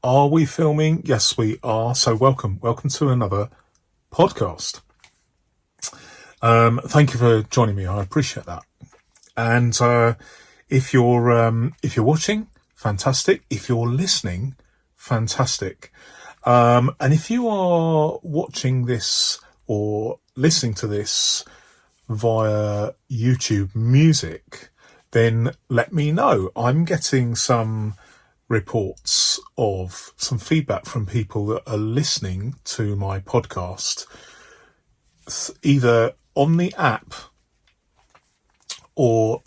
Are we filming? Yes, we are. So welcome to another podcast. Thank you for joining me. I appreciate that. And if you're watching, fantastic. If you're listening, fantastic. And if you are watching this or listening to this via YouTube Music, then let me know. I'm getting some reports of some feedback from people that are listening to my podcast either on the app or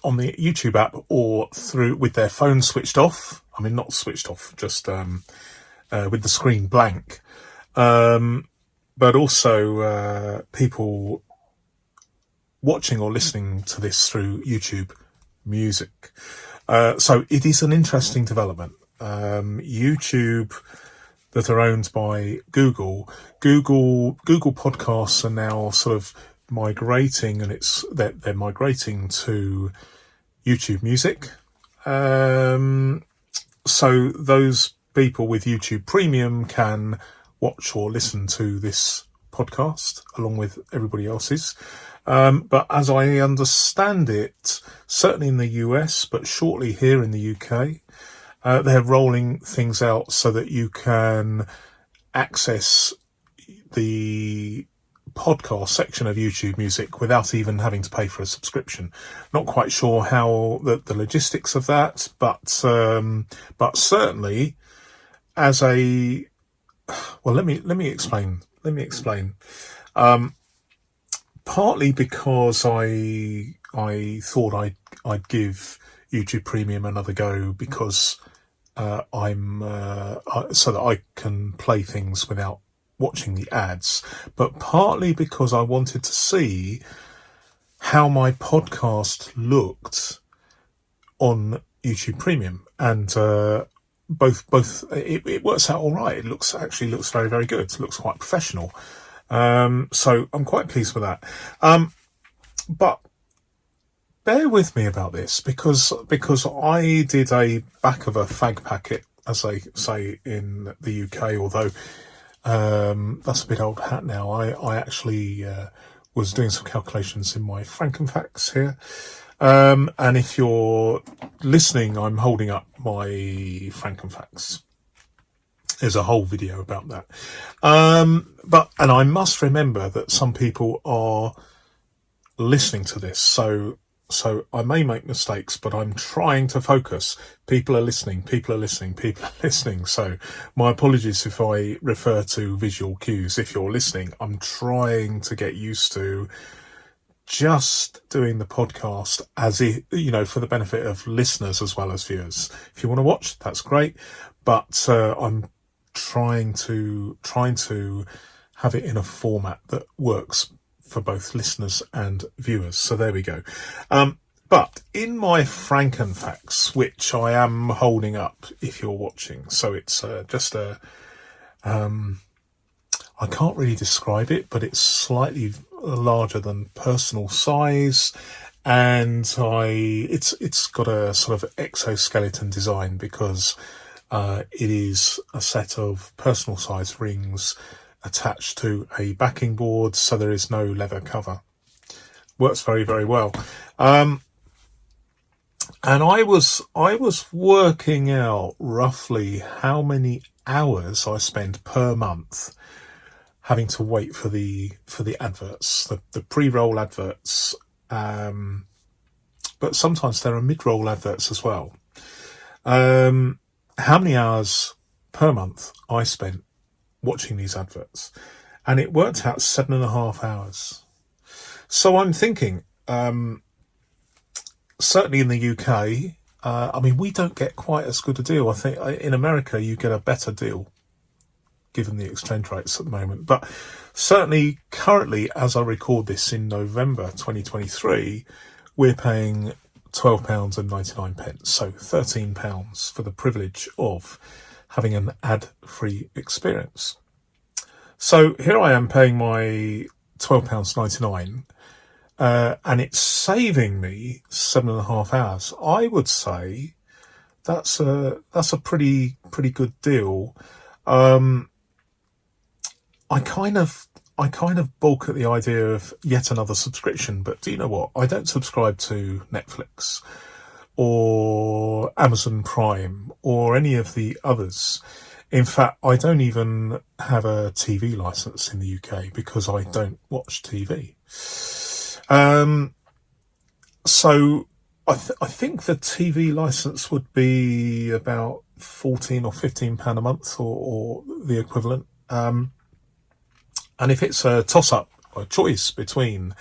on the YouTube app or through with their phone switched off. I mean, not switched off, just with the screen blank. But also people watching or listening to this through YouTube Music. So it is an interesting development. YouTube, that are owned by Google Podcasts are now sort of migrating, and they're migrating to YouTube Music. So those people with YouTube Premium can watch or listen to this podcast along with everybody else's. But as I understand it, certainly in the US, but shortly here in the UK, they're rolling things out so that you can access the podcast section of YouTube Music without even having to pay for a subscription. Not quite sure how the logistics of that, but certainly as a let me explain. Partly because I thought I'd give YouTube Premium another go because so that I can play things without watching the ads, but partly because I wanted to see how my podcast looked on YouTube Premium, and both it works out all right. It looks very, very good. It looks quite professional. So I'm quite pleased with that. But bear with me about this because I did a back of a fag packet, as they say in the UK, although that's a bit old hat now. I actually was doing some calculations in my Frankenfax here. And if you're listening, I'm holding up my Frankenfax. There's a whole video about that. And I must remember that some people are listening to this, so I may make mistakes, but I'm trying to focus. People are listening. So my apologies if I refer to visual cues. If you're listening, I'm trying to get used to just doing the podcast as if, for the benefit of listeners as well as viewers. If you want to watch, that's great. But I'm trying to have it in a format that works for both listeners and viewers. So there we go. But in my Frankenfax, which I am holding up if you're watching, so it's just I can't really describe it, but it's slightly larger than personal size, and it's got a sort of exoskeleton design because it is a set of personal size rings attached to a backing board, so there is no leather cover. Works very, very well. And I was working out roughly how many hours I spend per month having to wait for the adverts, the pre-roll adverts. But sometimes there are mid-roll adverts as well. How many hours per month I spent watching these adverts, and it worked out 7.5 hours. So I'm thinking, certainly in the UK, I mean, we don't get quite as good a deal. I think in America you get a better deal given the exchange rates at the moment. But certainly currently, as I record this in November 2023, we're paying £12.99, so £13 for the privilege of having an ad-free experience. So here I am paying my £12.99, and it's saving me 7.5 hours. I would say that's a pretty good deal. I kind of balk at the idea of yet another subscription, but do you know what? I don't subscribe to Netflix or Amazon Prime or any of the others. In fact, I don't even have a TV license in the UK because I don't watch TV. So I think the TV license would be about £14 or £15 a month, or the equivalent. And if it's a toss-up, or a choice between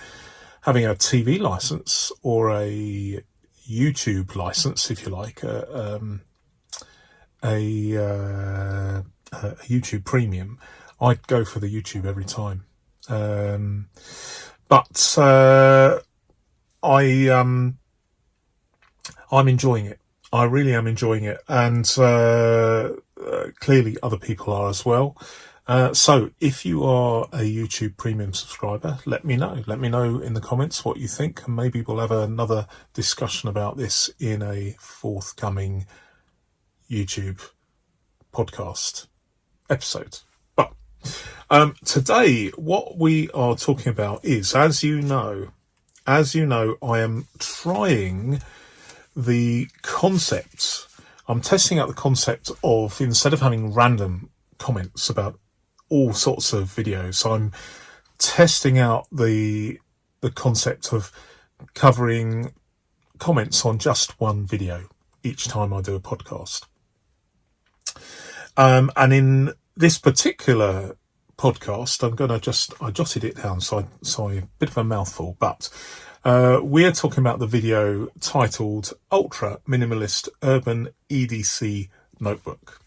having a TV license or a YouTube license, if you like, a YouTube Premium, I'd go for the YouTube every time. But I'm enjoying it. I really am enjoying it, and clearly other people are as well. So if you are a YouTube Premium subscriber, let me know. Let me know in the comments what you think, and maybe we'll have another discussion about this in a forthcoming YouTube podcast episode. But today, what we are talking about is, as you know, I am trying the concept. I'm testing out the concept of, instead of having random comments about all sorts of videos, I'm testing out the concept of covering comments on just one video each time I do a podcast. And in this particular podcast, I jotted it down, so a bit of a mouthful, but we're talking about the video titled Ultra Minimalist Urban EDC Notebook,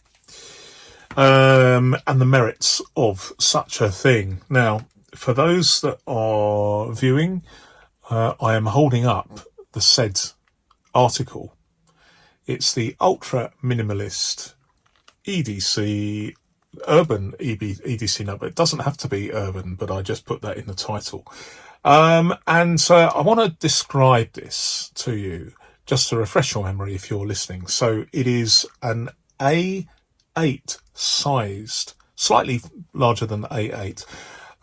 and the merits of such a thing. Now, for those that are viewing, I am holding up the said article. It's the Ultra Minimalist EDC Urban EDC Notebook. It doesn't have to be urban, but I just put that in the title. And I want to describe this to you, just to refresh your memory if you're listening. So it is an A8 sized, slightly larger than A8,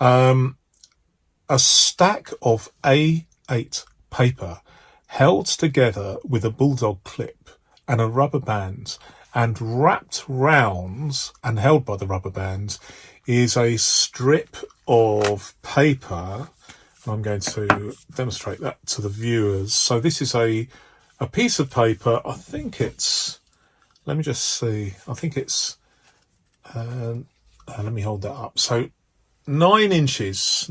a stack of A8 paper held together with a bulldog clip and a rubber band, and wrapped round and held by the rubber band is a strip of paper. I'm going to demonstrate that to the viewers. So this is a piece of paper. I think it's, let me just see. I think it's, let me hold that up. So 9 inches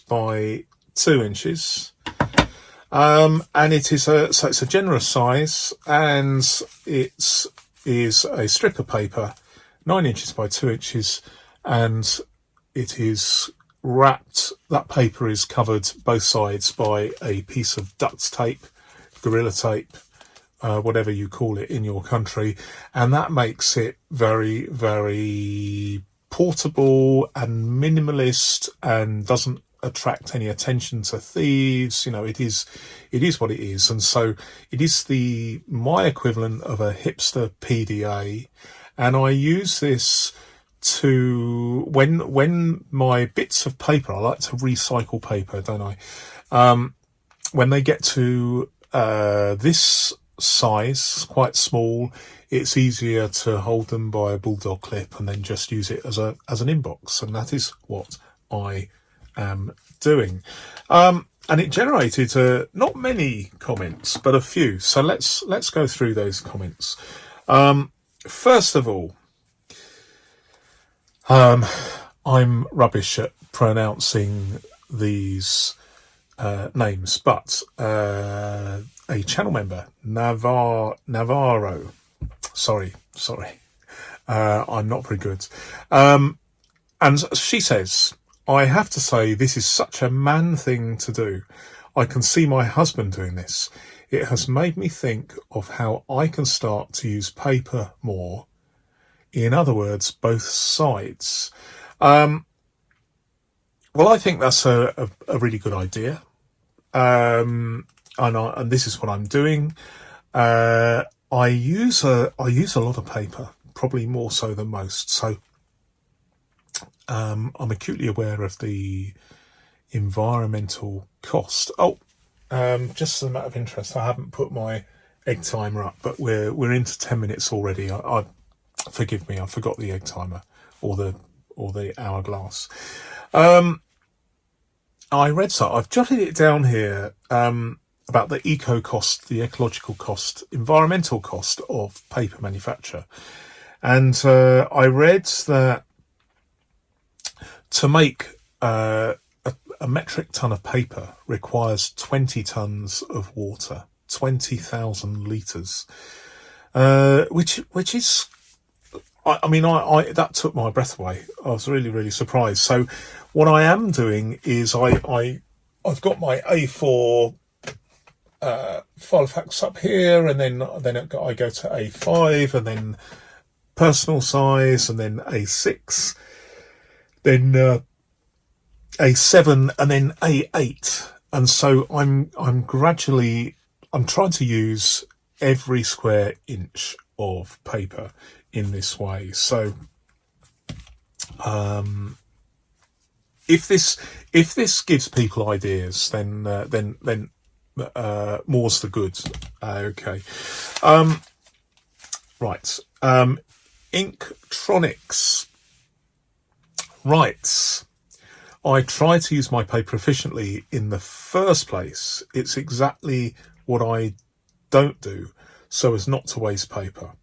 by 2 inches. And it is so it's a generous size, and it is a strip of paper, 9 inches by 2 inches, and it is wrapped. That paper is covered both sides by a piece of duct tape, gorilla tape, whatever you call it in your country, and that makes it very, very portable and minimalist, and doesn't attract any attention to thieves. You know, it is what it is. And so it is my equivalent of a hipster PDA, and I use this to, when my bits of paper, I like to recycle paper, don't I? When they get to this size, quite small, it's easier to hold them by a bulldog clip and then just use it as an inbox, and that is what I am doing. And it generated not many comments, but a few. So let's go through those comments. First of all, I'm rubbish at pronouncing these names, but a channel member, Navarro, sorry, I'm not very good, and she says, I have to say, this is such a man thing to do. I can see my husband doing this. It has made me think of how I can start to use paper more. In other words, both sides. Well, I think that's a really good idea. And this is what I'm doing. I use a lot of paper, probably more so than most. So I'm acutely aware of the environmental cost. Just as a matter of interest, I haven't put my egg timer up, but we're into 10 minutes already. I forgive me, I forgot the egg timer or the hourglass. I read so I've jotted it down here about the eco cost, the ecological cost, environmental cost of paper manufacture, and I read that to make a metric ton of paper requires 20 tons of water, 20,000 litres, which is, I mean, that took my breath away. I was really, really surprised. So what I am doing is I've got my A4 filofax up here, and then I go to A5, and then personal size, and then A6, then A7, and then A8. And so I'm trying to use every square inch of paper in this way. So if this gives people ideas, then more's the good. Okay. Right. Inktronics writes, I try to use my paper efficiently in the first place. It's exactly what I don't do, so as not to waste paper.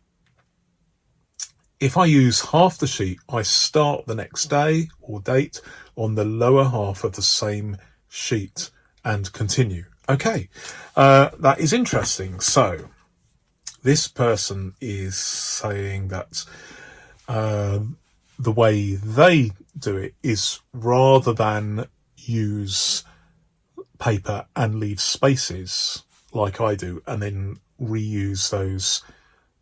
If I use half the sheet, I start the next day or date on the lower half of the same sheet and continue. Okay, that is interesting. So this person is saying that the way they do it is, rather than use paper and leave spaces like I do and then reuse those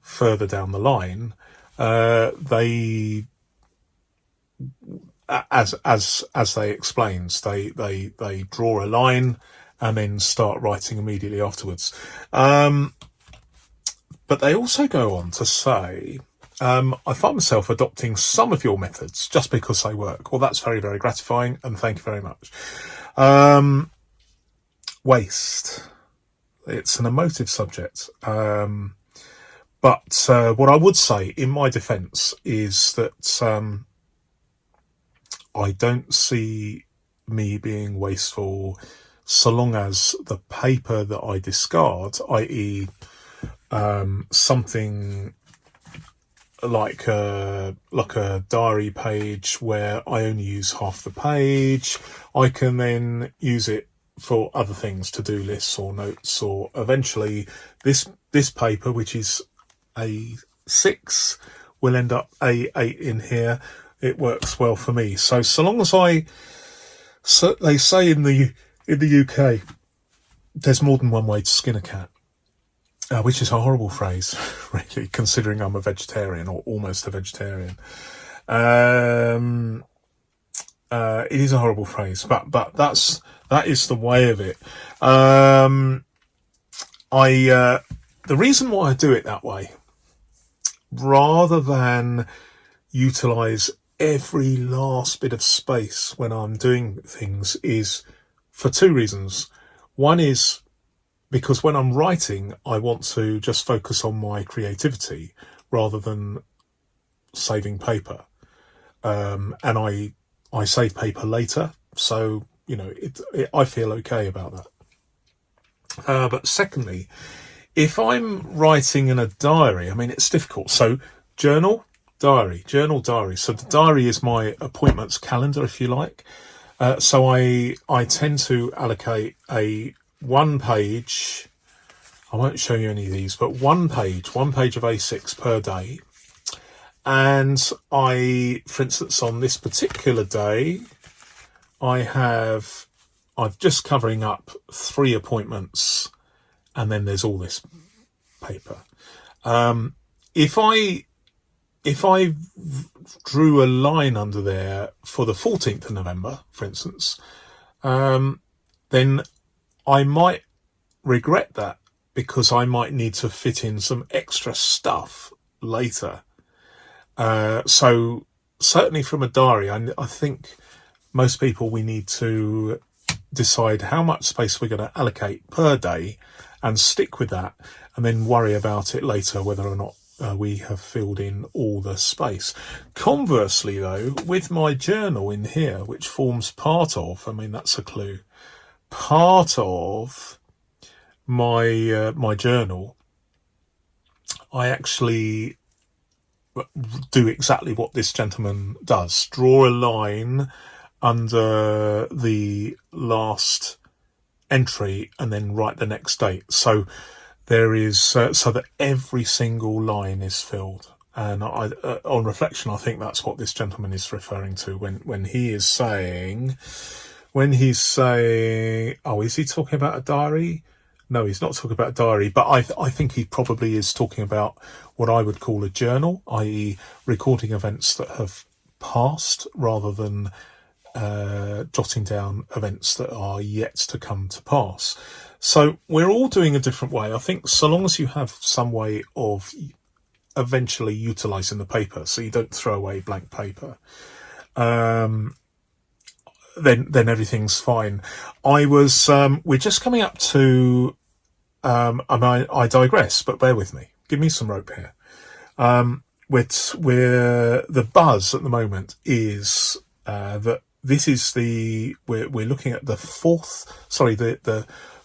further down the line, they, as they explains, they draw a line and then start writing immediately afterwards. But they also go on to say, I find myself adopting some of your methods just because they work. Well, that's very, very gratifying, and thank you very much. Waste. It's an emotive subject. But what I would say in my defence is that I don't see me being wasteful so long as the paper that I discard, i.e. something like a diary page where I only use half the page, I can then use it for other things, to-do lists or notes, or eventually this paper, which is A6, will end up A8 in here. It works well for me. So long as they say in the UK, there's more than one way to skin a cat. Which is a horrible phrase, really, considering I'm a vegetarian, or almost a vegetarian. It is a horrible phrase, but that is the way of it. The reason why I do it that way, rather than utilise every last bit of space when I'm doing things, is for two reasons. One is because when I'm writing, I want to just focus on my creativity rather than saving paper. And I save paper later, so I feel okay about that. But secondly, if I'm writing in a diary, I mean, it's difficult. So journal, diary. So the diary is my appointments calendar, if you like. So I tend to allocate a one page, I won't show you any of these, but one page of A6 per day. And for instance, on this particular day, I'm just covering up 3 appointments, and then there's all this paper. If I drew a line under there for the 14th of November, for instance, then I might regret that because I might need to fit in some extra stuff later. So certainly from a diary, I think most people, we need to decide how much space we're going to allocate per day and stick with that, and then worry about it later whether or not we have filled in all the space. Conversely though, with my journal in here, which forms part of, I mean, that's a clue, part of my my journal, I actually do exactly what this gentleman does: draw a line under the last entry and then write the next date. So there is so that every single line is filled. And on reflection, I think that's what this gentleman is referring to when he's saying, oh, is he talking about a diary? No, he's not talking about a diary, but I think he probably is talking about what I would call a journal, i.e. recording events that have passed rather than jotting down events that are yet to come to pass. So we're all doing a different way. I think so long as you have some way of eventually utilising the paper, so you don't throw away blank paper, then everything's fine. We're just coming up to, I digress, but bear with me. Give me some rope here. The buzz at the moment is that this is we're looking at the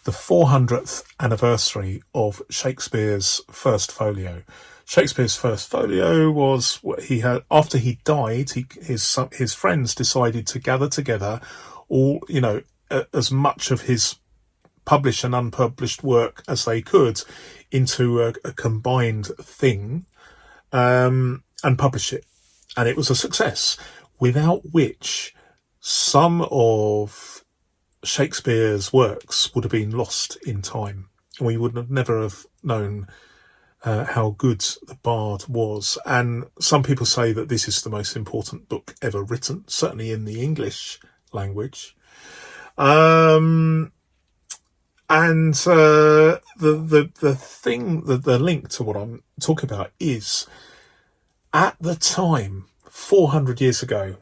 400th anniversary of Shakespeare's first folio. Shakespeare's first folio was what he had after he died. His friends decided to gather together all, as much of his published and unpublished work as they could into a combined thing, and publish it. And it was a success, without which some of Shakespeare's works would have been lost in time. We would have never have known how good the Bard was. And some people say that this is the most important book ever written, certainly in the English language. The link to what I'm talking about is, at the time, 400 years ago,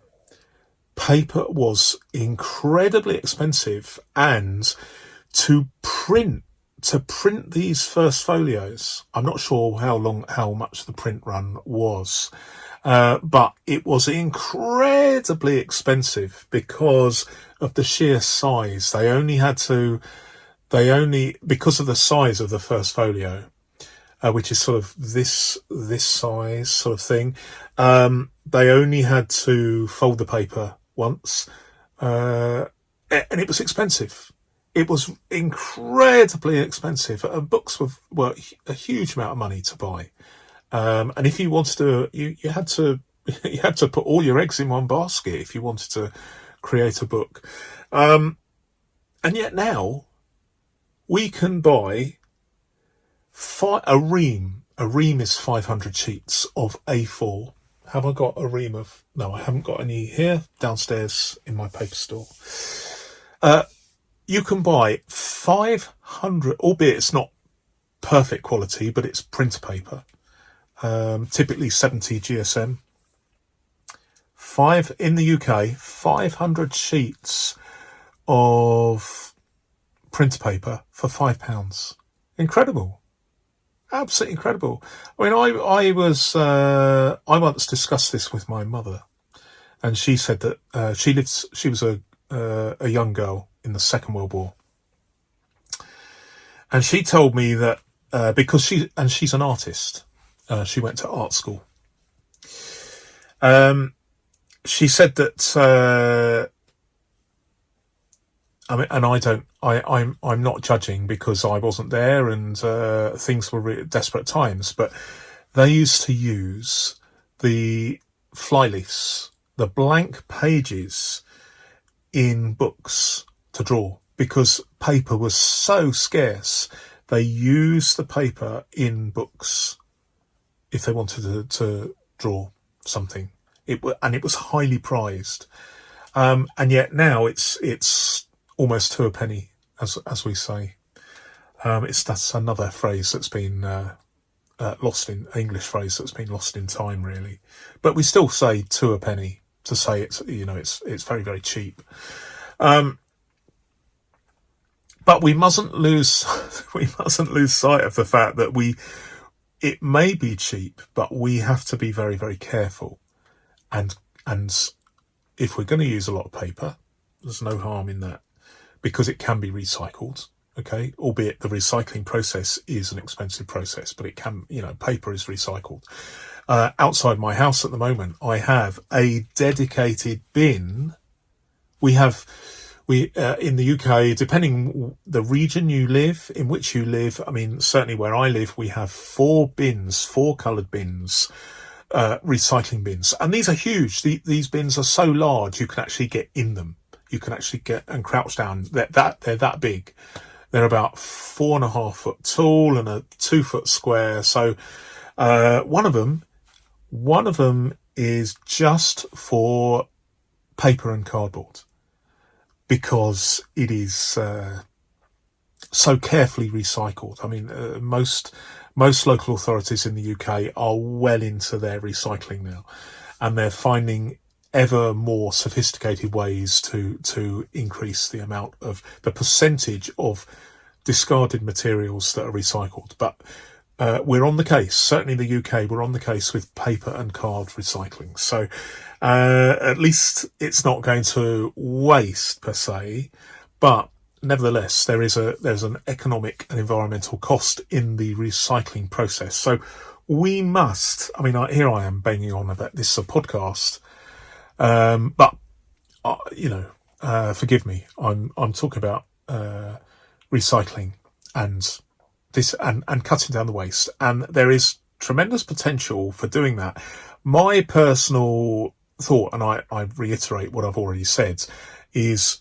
paper was incredibly expensive, and to print these first folios, I'm not sure how much the print run was, but it was incredibly expensive because of the sheer size. Because of the size of the first folio, which is sort of this size sort of thing, they only had to fold the paper once, and it was expensive. It was incredibly expensive. Books were a huge amount of money to buy, and if you wanted to, you had to put all your eggs in one basket if you wanted to create a book. And yet now we can buy a ream. A ream is 500 sheets of A4. Have I got a ream of... No, I haven't got any here. Downstairs in my paper store. You can buy 500, albeit it's not perfect quality, but it's print paper. Typically 70 GSM. In the UK, 500 sheets of print paper for £5. Incredible. Absolutely incredible. I mean, I once discussed this with my mother, and she said that she was a young girl in the Second World War, and she told me that because she's an artist, she went to art school. She said that I mean, and I'm not judging because I wasn't there, and things were really desperate times. But they used to use the flyleafs, the blank pages in books to draw, because paper was so scarce. They used the paper in books if they wanted to draw something. It was highly prized, and yet now it's almost to a penny, as we say. That's another phrase that's been lost in English phrase that's been lost in time, really. But we still say two a penny to say it's very, very cheap. But we mustn't lose sight of the fact that it may be cheap, but we have to be very, very careful. And if we're going to use a lot of paper, there's no harm in that, because it can be recycled. Okay, albeit the recycling process is an expensive process, but it can, paper is recycled. Outside my house at the moment, I have a dedicated bin. We in the UK, depending the region in which you live, I mean, certainly where I live, we have 4 coloured bins, recycling bins. And these are huge. These bins are so large, you can actually get in them. You can actually get and crouch down. They're that big. They're about 4.5 foot tall and a 2 foot square. So, one of them is just for paper and cardboard, because it is so carefully recycled. I mean, most local authorities in the UK are well into their recycling now, and they're finding ever more sophisticated ways to increase the percentage of discarded materials that are recycled. But we're on the case, certainly in the UK, we're on the case with paper and card recycling. So at least it's not going to waste per se, but nevertheless, there's an economic and environmental cost in the recycling process. So we must, here I am banging on about this is a podcast, but forgive me, I'm talking about recycling and this and cutting down the waste, and there is tremendous potential for doing that. My personal thought, and I reiterate what I've already said, is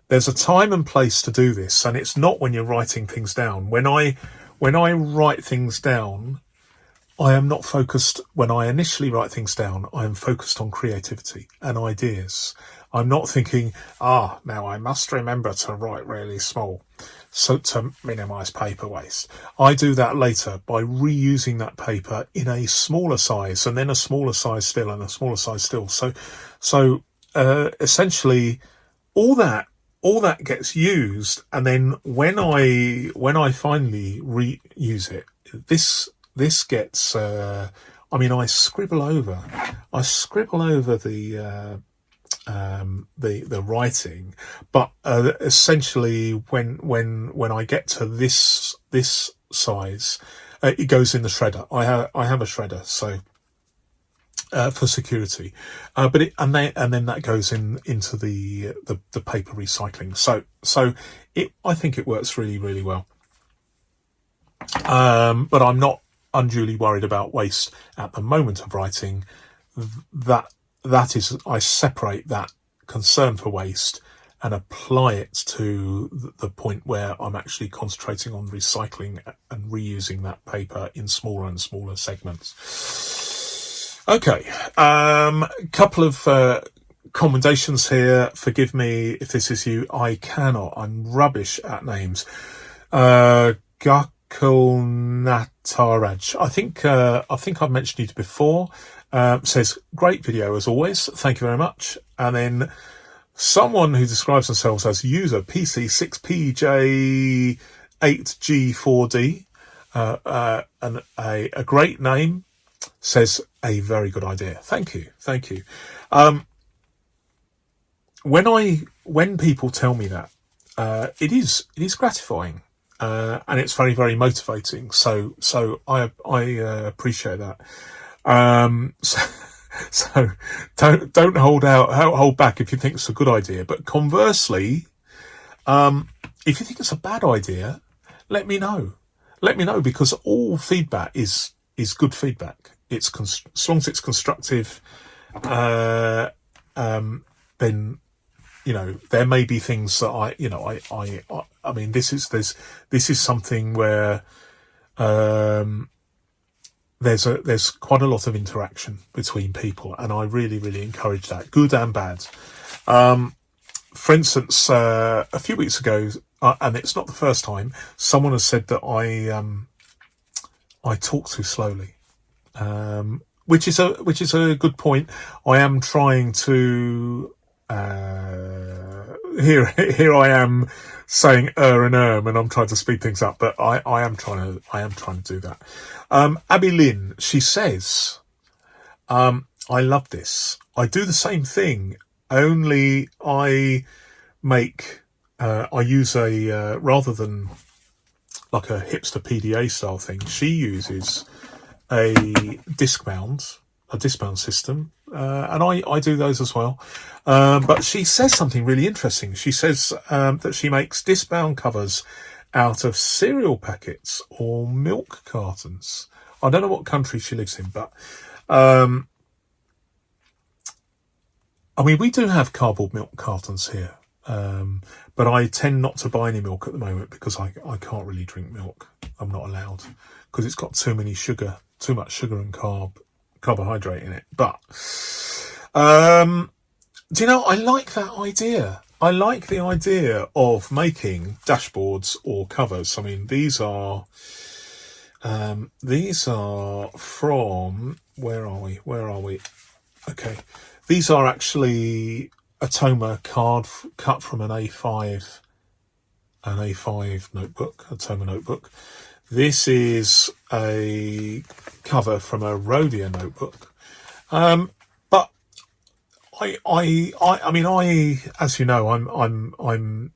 there's a time and place to do this, and it's not when you're writing things down. When I write things down, I am not focused. When I initially write things down, I am focused on creativity and ideas. I'm not thinking, now I must remember to write really small, so to minimise paper waste. I do that later by reusing that paper in a smaller size, and then a smaller size still, and a smaller size still. So essentially, all that gets used, and then when I finally reuse it, this gets. I scribble over the writing, but essentially when I get to this size, it goes in the shredder. I have a shredder, so for security, and then that goes into the paper recycling. So I think it works really, really well. But I'm not unduly worried about waste at the moment of writing. That is, I separate that concern for waste and apply it to the point where I'm actually concentrating on recycling and reusing that paper in smaller and smaller segments. Okay, couple of commendations here. Forgive me if this is you. I'm rubbish at names. Gakulnataraj. I think I've mentioned it before. Says, great video as always, thank you very much. And then someone who describes themselves as user PC6PJ8G4D, and a great name, says a very good idea. Thank you. When people tell me that, it is gratifying, and it's very, very motivating. So I appreciate that. So don't hold back if you think it's a good idea. But conversely, if you think it's a bad idea, let me know, because all feedback is good feedback. As long as it's constructive, then there may be things that I mean, this is something where there's quite a lot of interaction between people, and I really, really encourage that, good and bad. For instance, a few weeks ago, and it's not the first time, someone has said that I talk too slowly, which is a good point. I am trying to here I am saying and and I'm trying to speed things up, but I am trying to do that. Abby Lynn, she says, I love this. I do the same thing, only I make I use a rather than like a hipster PDA style thing. She uses a disc bound system, and I do those as well. But she says something really interesting. She says that she makes disc bound covers out of cereal packets or milk cartons. I don't know what country she lives in, but I mean, we do have cardboard milk cartons here. But I tend not to buy any milk at the moment because I can't really drink milk. I'm not allowed because it's got too much sugar and carbohydrate in it. But do you know, I like that idea. I like the idea of making dashboards or covers. I mean, these are from, where are we? Okay, these are actually Atoma card cut from an A5 notebook, Atoma notebook. This is a cover from a Rhodia notebook. But I mean, as you know, I'm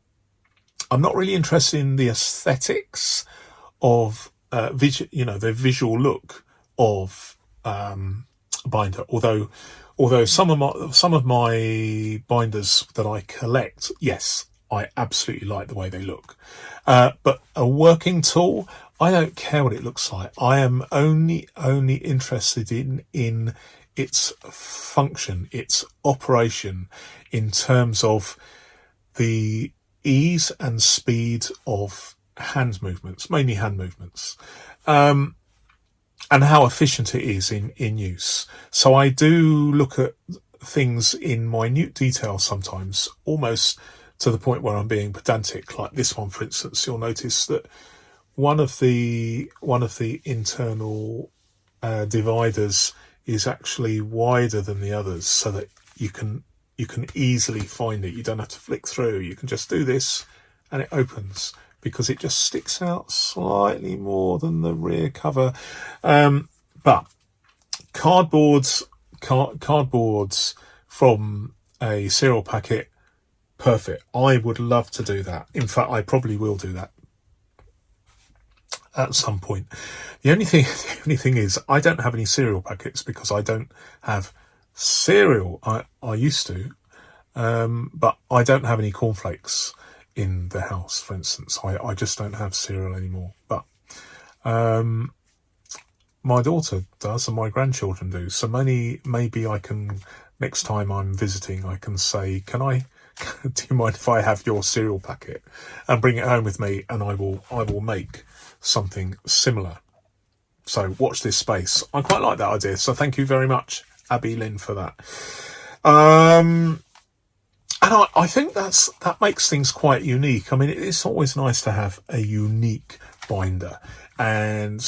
not really interested in the aesthetics of the visual look of binder. Although some of my binders that I collect, yes, I absolutely like the way they look. But a working tool, I don't care what it looks like. I am only interested in its function, its operation, in terms of the ease and speed of hand movements, mainly hand movements. And how efficient it is in use. So I do look at things in minute detail sometimes, almost to the point where I'm being pedantic. Like this one, for instance, you'll notice that one of the internal dividers is actually wider than the others, so that you can easily find it. You don't have to flick through. You can just do this, and it opens, because it just sticks out slightly more than the rear cover. But cardboards from a cereal packet, perfect. I would love to do that. In fact, I probably will do that at some point. The only thing is, I don't have any cereal packets because I don't have cereal. I used to, but I don't have any cornflakes in the house, for instance. I just don't have cereal anymore. But my daughter does, and my grandchildren do. So maybe I can, next time I'm visiting, I can say, do you mind if I have your cereal packet and bring it home with me, and I will make something similar. So watch this space. I quite like that idea. So thank you very much, Abby Lynn, for that. And I think that makes things quite unique. I mean, it's always nice to have a unique binder, and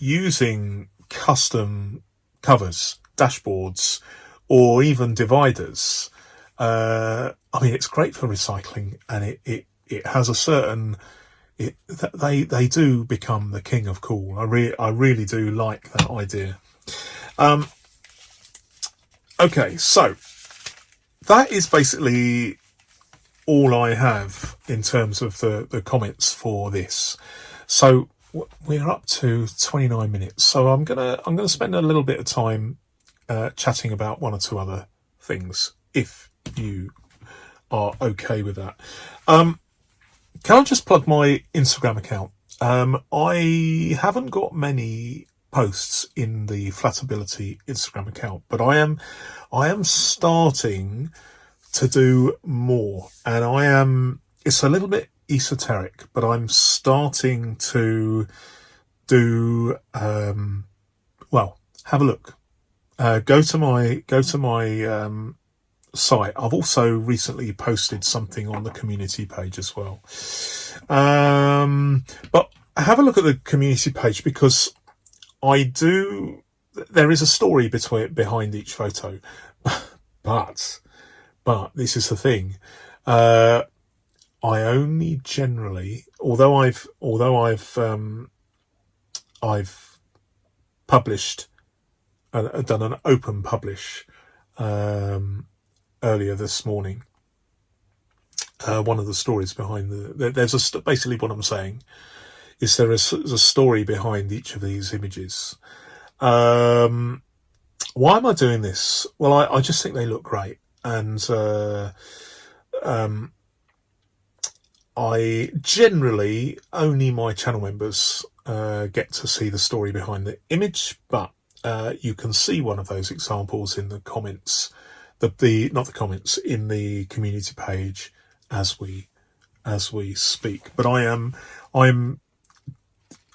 using custom covers, dashboards, or even dividers. I mean, it's great for recycling, and it has a certain. They do become the king of cool. I really do like that idea. Okay, so that is basically all I have in terms of the comments for this. So we're up to 29 minutes. So I'm gonna spend a little bit of time chatting about one or two other things, if you are okay with that. Can I just plug my Instagram account? I haven't got many posts in the Flatability Instagram account, but I am starting to do more, and it's a little bit esoteric, but I'm starting to do well, have a look. Go to my site, I've also recently posted something on the community page as well. But have a look at the community page, because there is a story behind each photo. But this is the thing. I only generally, although I've published, done an open publish earlier this morning. One of the stories behind basically what I'm saying is there is a story behind each of these images. Why am I doing this? Well, I just think they look great, and I generally, only my channel members get to see the story behind the image, but you can see one of those examples in the comments, not the comments, in the community page as we speak. But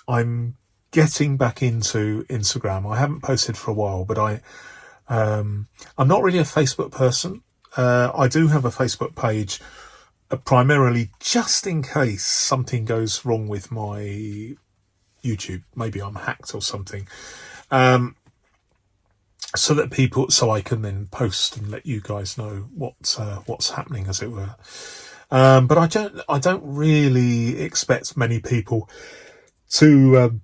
I'm getting back into Instagram. I haven't posted for a while, but I'm not really a Facebook person. I do have a Facebook page, primarily just in case something goes wrong with my YouTube. Maybe I'm hacked or something. So I can then post and let you guys know what's happening, as it were. But I don't really expect many people to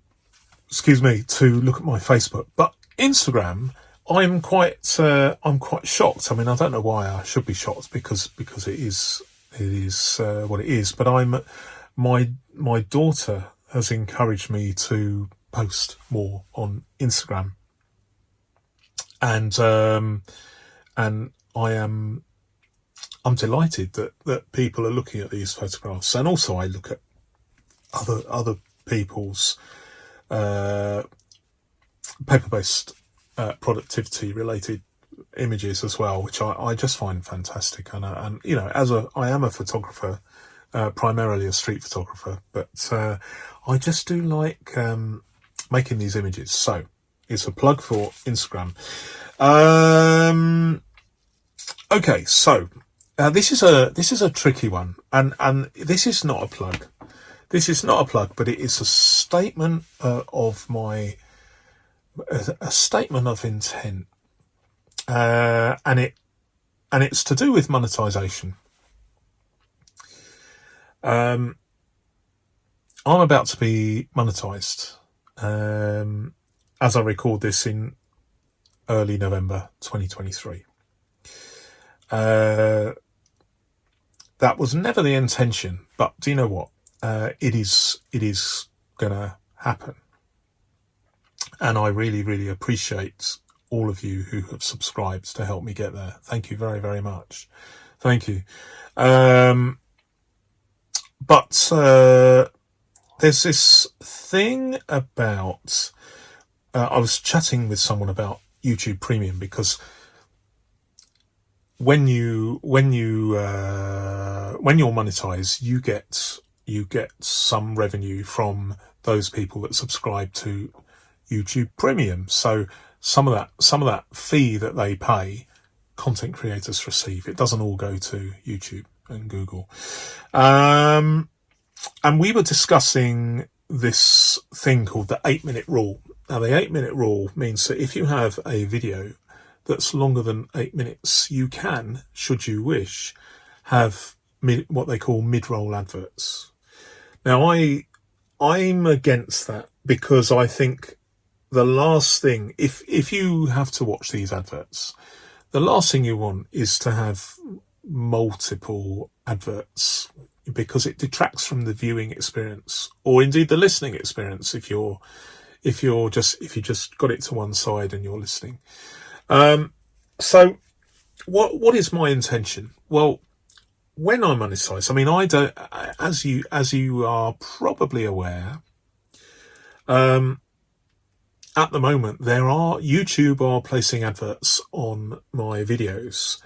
look at my Facebook. But Instagram, I'm quite shocked. I mean, I don't know why I should be shocked, because it is what it is. But my daughter has encouraged me to post more on Instagram, and I'm delighted that people are looking at these photographs. And also I look at other people's paper-based productivity related images as well, which I just find fantastic. And I am a photographer, primarily a street photographer, but I just do like making these images. So it's a plug for Instagram. Okay, so this is a tricky one, and this is not a plug. This is not a plug, but it is a statement of intent, and it's to do with monetization. I'm about to be monetized as I record this in early November 2023. That was never the intention, but do you know what? It is gonna happen, and I really, really appreciate all of you who have subscribed to help me get there. Thank you very, very much. Thank you. But there's this thing about I was chatting with someone about YouTube Premium, because when you're monetized, you get some revenue from those people that subscribe to YouTube Premium. So some of that fee that they pay, content creators receive. It doesn't all go to YouTube and Google. And we were discussing this thing called the 8-minute rule. Now, the 8-minute rule means that if you have a video that's longer than 8 minutes, you can, should you wish, have what they call mid-roll adverts. Now, I'm against that, because I think the last thing, if you have to watch these adverts, the last thing you want is to have multiple adverts, because it detracts from the viewing experience, or indeed the listening experience, if you just got it to one side and you're listening. So what is my intention? Well, when I monetize, I mean, I don't, as you are probably aware, at the moment YouTube are placing adverts on my videos.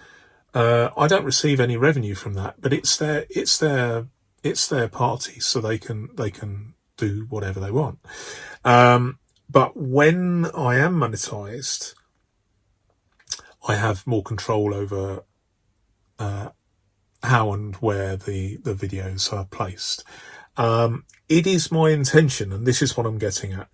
I don't receive any revenue from that, but it's their party, so they can do whatever they want. But when I am monetized, I have more control over how and where the videos are placed. It is my intention, and this is what I'm getting at,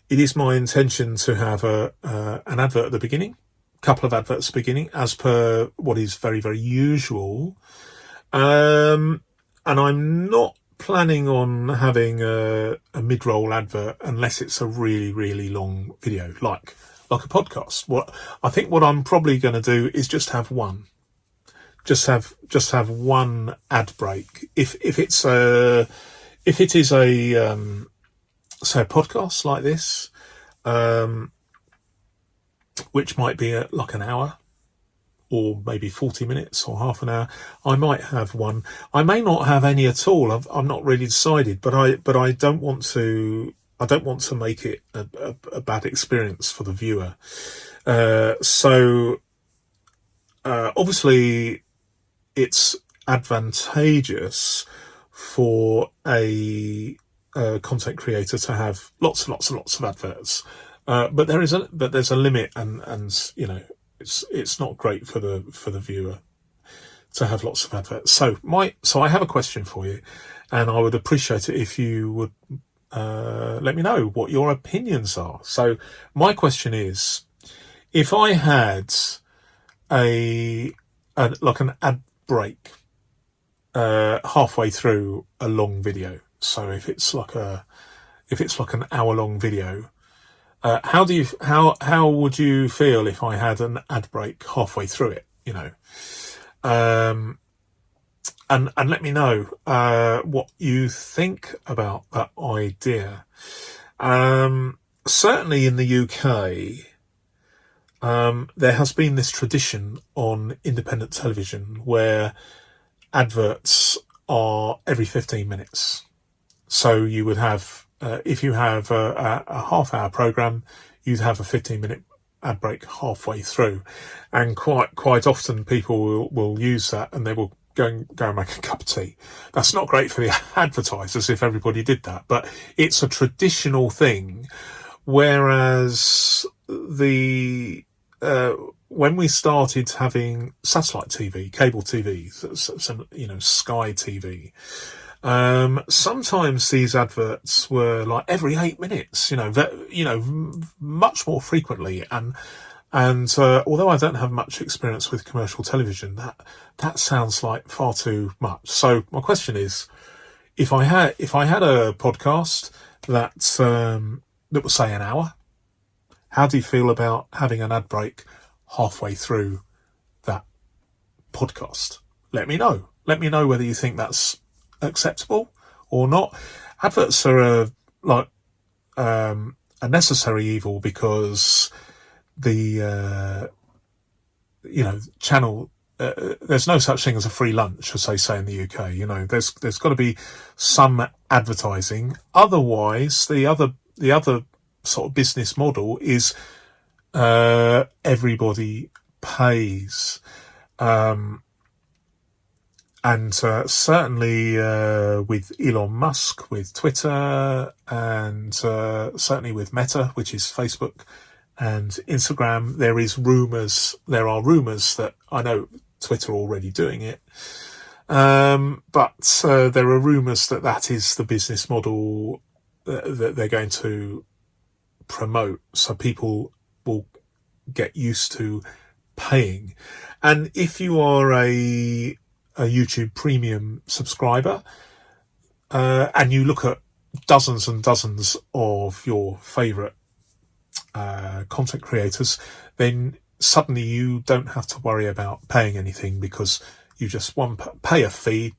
it is my intention to have an advert at the beginning, a couple of adverts at the beginning, as per what is very, very usual. And I'm not planning on having a mid-roll advert unless it's a really, really long video, like a podcast. What I'm probably going to do is just have one. Just have one ad break. If it is a say a podcast like this, which might be like an hour or maybe 40 minutes or half an hour, I might have one. I may not have any at all. I'm not really decided, but I don't want to make it a bad experience for the viewer. So obviously it's advantageous for a content creator to have lots and lots of adverts, but there's a limit, and you know, it's not great for the viewer to have lots of adverts. So I have a question for you, and I would appreciate it if you would let me know what your opinions are. So my question is, if I had like an ad break halfway through a long video, so if it's like an hour-long video, how would you feel if I had an ad break halfway through it? You know, and let me know what you think about that idea. Certainly in the UK, there has been this tradition on independent television where adverts are every 15 minutes. So you would have, if you have a half-hour program, you'd have a 15-minute ad break halfway through, and quite often people will use that, and they will go and make a cup of tea. That's not great for the advertisers if everybody did that, but it's a traditional thing. Whereas when we started having satellite TV, cable TV, so, you know, Sky TV, sometimes these adverts were like every 8 minutes, you know, much more frequently. And although I don't have much experience with commercial television, that sounds like far too much. So my question is, if I had a podcast that was, say, an hour, how do you feel about having an ad break halfway through that podcast? Let me know. Let me know whether you think that's acceptable or not. Adverts are a necessary evil, because the channel, there's no such thing as a free lunch, as they say in the UK. You know, there's got to be some advertising. Otherwise, the other sort of business model is everybody pays. And certainly with Elon Musk, with Twitter, and certainly with Meta, which is Facebook, and Instagram, there are rumours that, I know Twitter already doing it, but there are rumours that is the business model that they're going to promote, so people will get used to paying. And if you are a YouTube premium subscriber, and you look at dozens and dozens of your favourite content creators, then suddenly you don't have to worry about paying anything, because you just pay a fee,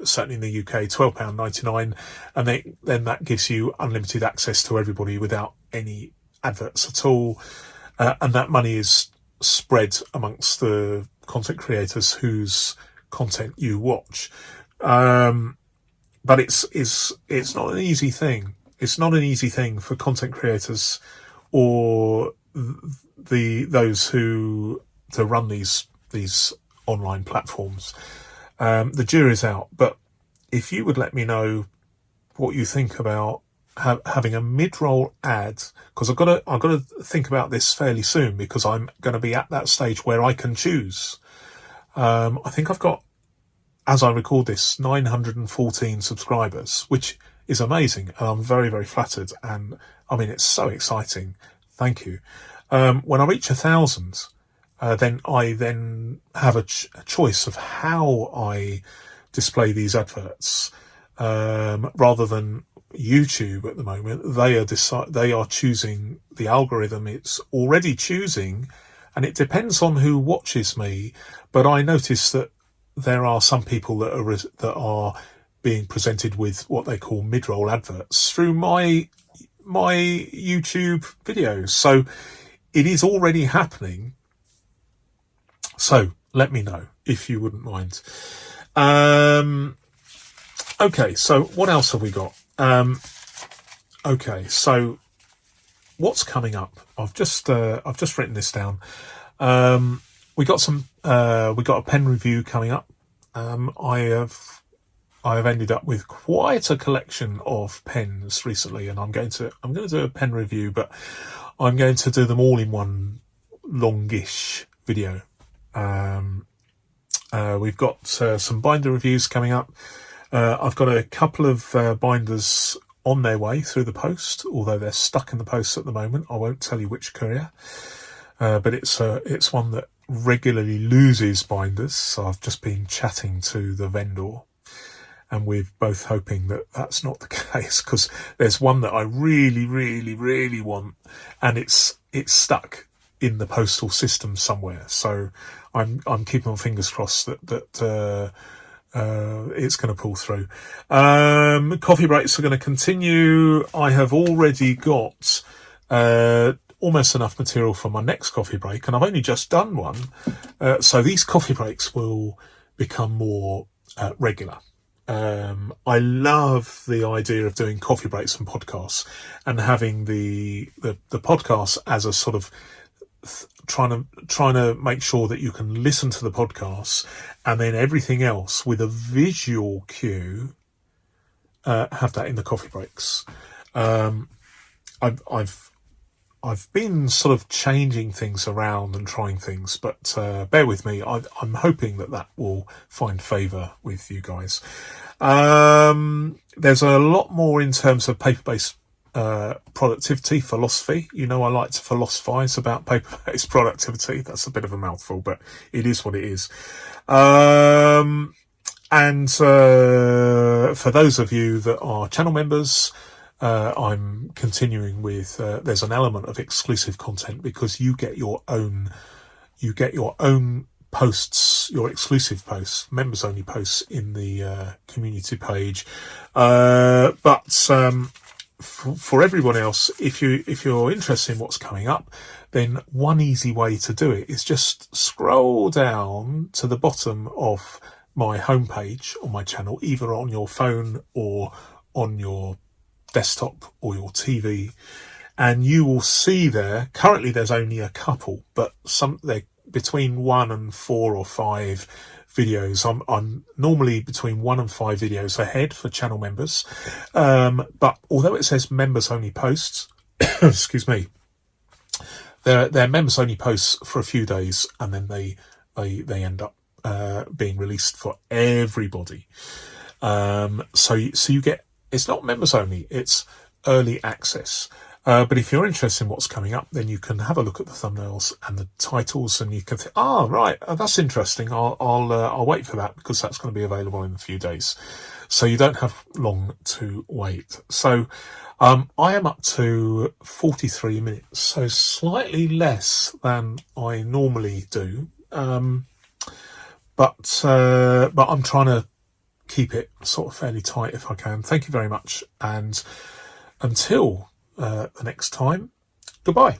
certainly in the UK, £12.99, and then that gives you unlimited access to everybody without any adverts at all, and that money is spread amongst the content creators whose content you watch. But it's not an easy thing. It's not an easy thing for content creators or those who to run these online platforms. The jury's out. But if you would let me know what you think about having a mid-roll ad, because I've got to think about this fairly soon, because I'm going to be at that stage where I can choose. I think I've got, as I record this, 914 subscribers, which is amazing. And I'm very, very flattered. And I mean, it's so exciting. Thank you. When I reach 1,000, then I have a choice of how I display these adverts, rather than YouTube at the moment. They are choosing the algorithm. It's already choosing, and it depends on who watches me. But I notice that there are some people that are being presented with what they call mid-roll adverts through my YouTube videos. So it is already happening. So let me know if you wouldn't mind. Okay, so what else have we got? Okay, so what's coming up? I've just written this down. We got a pen review coming up. I have ended up with quite a collection of pens recently, and I'm going to do a pen review, but I'm going to do them all in one longish video. We've got some binder reviews coming up. I've got a couple of binders on their way through the post, although they're stuck in the post at the moment. I won't tell you which courier, but it's one that regularly loses binders. So I've just been chatting to the vendor, and we're both hoping that that's not the case, because there's one that I really, really, really want, and it's stuck in the postal system somewhere. So I'm keeping my fingers crossed that it's going to pull through. Coffee breaks are going to continue. I have already got almost enough material for my next coffee break, and I've only just done one. So these coffee breaks will become more regular. I love the idea of doing coffee breaks and podcasts, and having the podcast as a sort of trying to make sure that you can listen to the podcast, and then everything else with a visual cue, have that in the coffee breaks. I've been sort of changing things around and trying things, but bear with me. I'm hoping that will find favour with you guys. There's a lot more in terms of paper-based productivity philosophy. I like to philosophize about paper-based productivity. That's a bit of a mouthful, but it is what it is. And for those of you that are channel members, I'm continuing with, there's an element of exclusive content, because you get your own posts, your exclusive posts, members only posts in the community page. But for everyone else, if you're interested in what's coming up, then one easy way to do it is just scroll down to the bottom of my homepage on my channel, either on your phone or on your desktop or your TV, and you will see there, currently there's only a couple, but they're between 1 and 4 or 5 videos. I'm normally between 1 and 5 videos ahead for channel members, but although it says members only posts, excuse me, they're members only posts for a few days, and then they end up being released for everybody. So you get, it's not members only, it's early access. But if you're interested in what's coming up, then you can have a look at the thumbnails and the titles, and you can think, right, that's interesting. I'll wait for that, because that's going to be available in a few days. So you don't have long to wait. So I am up to 43 minutes, so slightly less than I normally do. But I'm trying to keep it sort of fairly tight if I can. Thank you very much, and until the next time, goodbye.